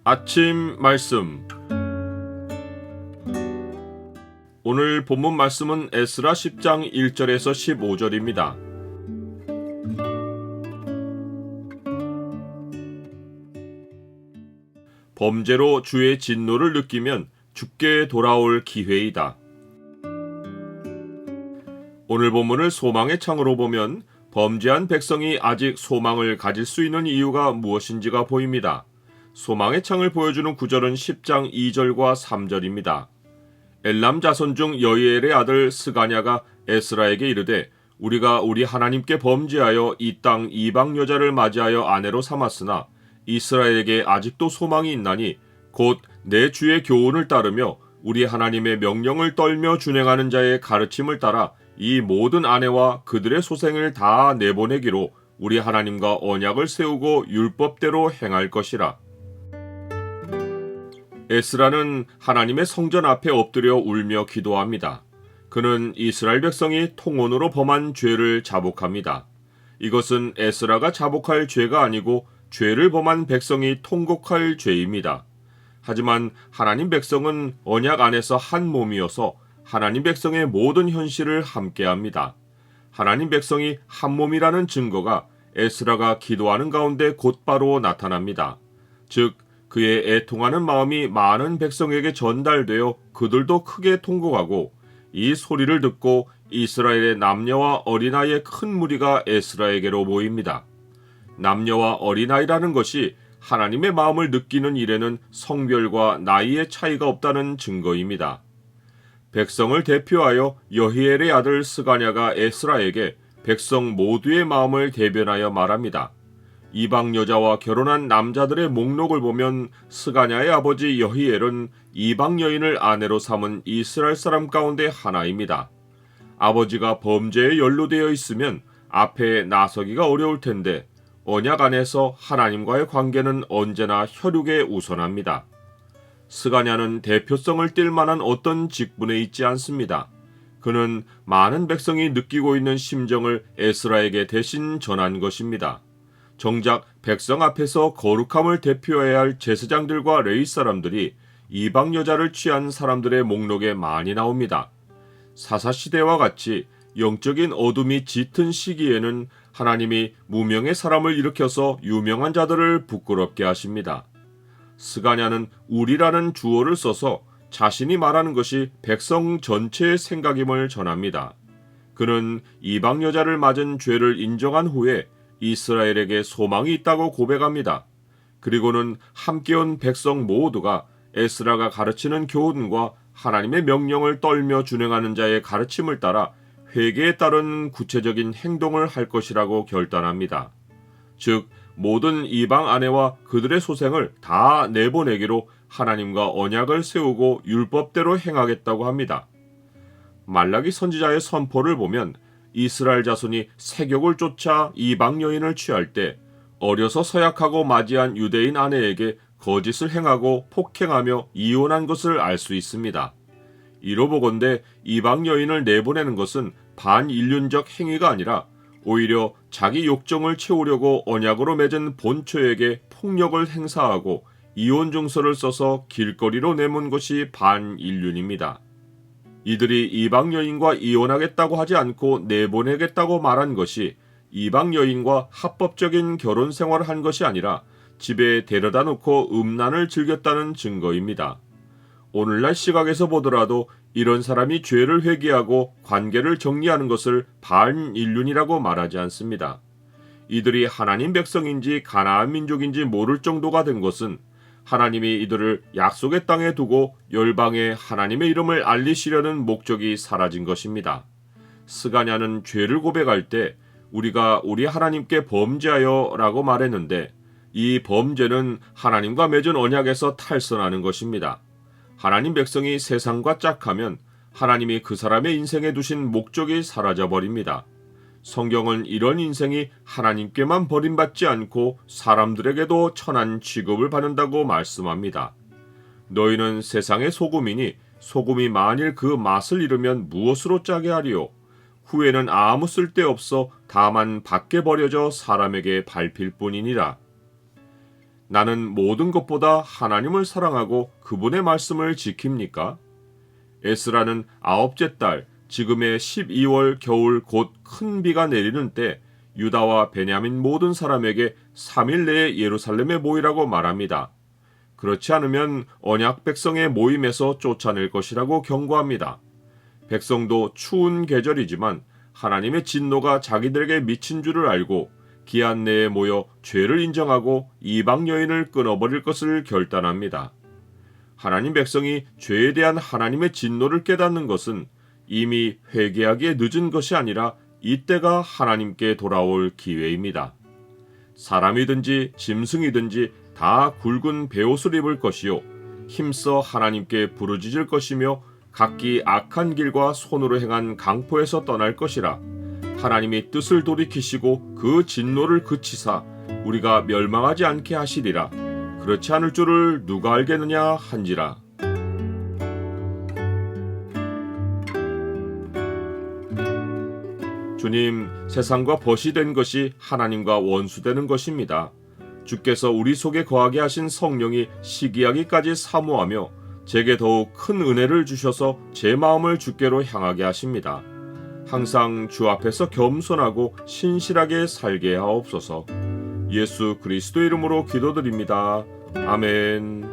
아침 말씀. 오늘 본문 말씀은 에스라 10장 1절에서 15절입니다. 범죄로 주의 진노를 느끼면 죽게 돌아올 기회이다. 오늘 본문을 소망의 창으로 보면 범죄한 백성이 아직 소망을 가질 수 있는 이유가 무엇인지가 보입니다. 소망의 창을 보여주는 구절은 10장 2절과 3절입니다. 엘람 자손 중 여이엘의 아들 스가냐가 에스라에게 이르되 우리가 우리 하나님께 범죄하여 이 땅 이방 여자를 맞이하여 아내로 삼았으나 이스라엘에게 아직도 소망이 있나니 곧 내 주의 교훈을 따르며 우리 하나님의 명령을 떨며 준행하는 자의 가르침을 따라 이 모든 아내와 그들의 소생을 다 내보내기로 우리 하나님과 언약을 세우고 율법대로 행할 것이라. 에스라는 하나님의 성전 앞에 엎드려 울며 기도합니다. 그는 이스라엘 백성이 통혼으로 범한 죄를 자복합니다. 이것은 에스라가 자복할 죄가 아니고 죄를 범한 백성이 통곡할 죄입니다. 하지만 하나님 백성은 언약 안에서 한 몸이어서 하나님 백성의 모든 현실을 함께합니다. 하나님 백성이 한 몸이라는 증거가 에스라가 기도하는 가운데 곧바로 나타납니다. 즉 그의 애통하는 마음이 많은 백성에게 전달되어 그들도 크게 통곡하고 이 소리를 듣고 이스라엘의 남녀와 어린아이의 큰 무리가 에스라에게로 모입니다. 남녀와 어린아이라는 것이 하나님의 마음을 느끼는 일에는 성별과 나이의 차이가 없다는 증거입니다. 백성을 대표하여 여히엘의 아들 스가냐가 에스라에게 백성 모두의 마음을 대변하여 말합니다. 이방 여자와 결혼한 남자들의 목록을 보면 스가냐의 아버지 여히엘은 이방 여인을 아내로 삼은 이스라엘 사람 가운데 하나입니다. 아버지가 범죄에 연루되어 있으면 앞에 나서기가 어려울 텐데 언약 안에서 하나님과의 관계는 언제나 혈육에 우선합니다. 스가냐는 대표성을 띌 만한 어떤 직분에 있지 않습니다. 그는 많은 백성이 느끼고 있는 심정을 에스라에게 대신 전한 것입니다. 정작 백성 앞에서 거룩함을 대표해야 할 제사장들과 레위 사람들이 이방 여자를 취한 사람들의 목록에 많이 나옵니다. 사사시대와 같이 영적인 어둠이 짙은 시기에는 하나님이 무명의 사람을 일으켜서 유명한 자들을 부끄럽게 하십니다. 스가냐는 우리라는 주어를 써서 자신이 말하는 것이 백성 전체의 생각임을 전합니다. 그는 이방 여자를 맞은 죄를 인정한 후에 이스라엘에게 소망이 있다고 고백합니다. 그리고는 함께 온 백성 모두가 에스라가 가르치는 교훈과 하나님의 명령을 떨며 준행하는 자의 가르침을 따라 회개에 따른 구체적인 행동을 할 것이라고 결단합니다. 즉 모든 이방 아내와 그들의 소생을 다 내보내기로 하나님과 언약을 세우고 율법대로 행하겠다고 합니다. 말라기 선지자의 선포를 보면 이스라엘 자손이 세격을 쫓아 이방 여인을 취할 때 어려서 서약하고 맞이한 유대인 아내에게 거짓을 행하고 폭행하며 이혼한 것을 알 수 있습니다. 이로 보건대 이방 여인을 내보내는 것은 반인륜적 행위가 아니라 오히려 자기 욕정을 채우려고 언약으로 맺은 본처에게 폭력을 행사하고 이혼 증서를 써서 길거리로 내몬 것이 반인륜입니다. 이들이 이방 여인과 이혼하겠다고 하지 않고 내보내겠다고 말한 것이 이방 여인과 합법적인 결혼 생활을 한 것이 아니라 집에 데려다 놓고 음란을 즐겼다는 증거입니다. 오늘날 시각에서 보더라도 이런 사람이 죄를 회개하고 관계를 정리하는 것을 반인륜이라고 말하지 않습니다. 이들이 하나님 백성인지 가나안 민족인지 모를 정도가 된 것은 하나님이 이들을 약속의 땅에 두고 열방에 하나님의 이름을 알리시려는 목적이 사라진 것입니다. 스가냐는 죄를 고백할 때 우리가 우리 하나님께 범죄하여 라고 말했는데 이 범죄는 하나님과 맺은 언약에서 탈선하는 것입니다. 하나님 백성이 세상과 짝하면 하나님이 그 사람의 인생에 두신 목적이 사라져버립니다. 성경은 이런 인생이 하나님께만 버림받지 않고 사람들에게도 천한 취급을 받는다고 말씀합니다. 너희는 세상의 소금이니 소금이 만일 그 맛을 잃으면 무엇으로 짜게 하리요? 후에는 아무 쓸데없어 다만 밖에 버려져 사람에게 밟힐 뿐이니라. 나는 모든 것보다 하나님을 사랑하고 그분의 말씀을 지킵니까? 에스라는 아홉째 달, 지금의 12월 겨울 곧 큰 비가 내리는 때 유다와 베냐민 모든 사람에게 3일 내에 예루살렘에 모이라고 말합니다. 그렇지 않으면 언약 백성의 모임에서 쫓아낼 것이라고 경고합니다. 백성도 추운 계절이지만 하나님의 진노가 자기들에게 미친 줄을 알고 기한 내에 모여 죄를 인정하고 이방 여인을 끊어버릴 것을 결단합니다. 하나님 백성이 죄에 대한 하나님의 진노를 깨닫는 것은 이미 회개하기에 늦은 것이 아니라 이때가 하나님께 돌아올 기회입니다. 사람이든지 짐승이든지 다 굵은 베옷을 입을 것이요 힘써 하나님께 부르짖을 것이며 각기 악한 길과 손으로 행한 강포에서 떠날 것이라. 하나님이 뜻을 돌이키시고 그 진노를 그치사 우리가 멸망하지 않게 하시리라. 그렇지 않을 줄을 누가 알겠느냐 한지라. 주님, 세상과 벗이 된 것이 하나님과 원수되는 것입니다. 주께서 우리 속에 거하게 하신 성령이 시기하기까지 사모하며 제게 더욱 큰 은혜를 주셔서 제 마음을 주께로 향하게 하십니다. 항상 주 앞에서 겸손하고 신실하게 살게 하옵소서. 예수 그리스도 이름으로 기도드립니다. 아멘.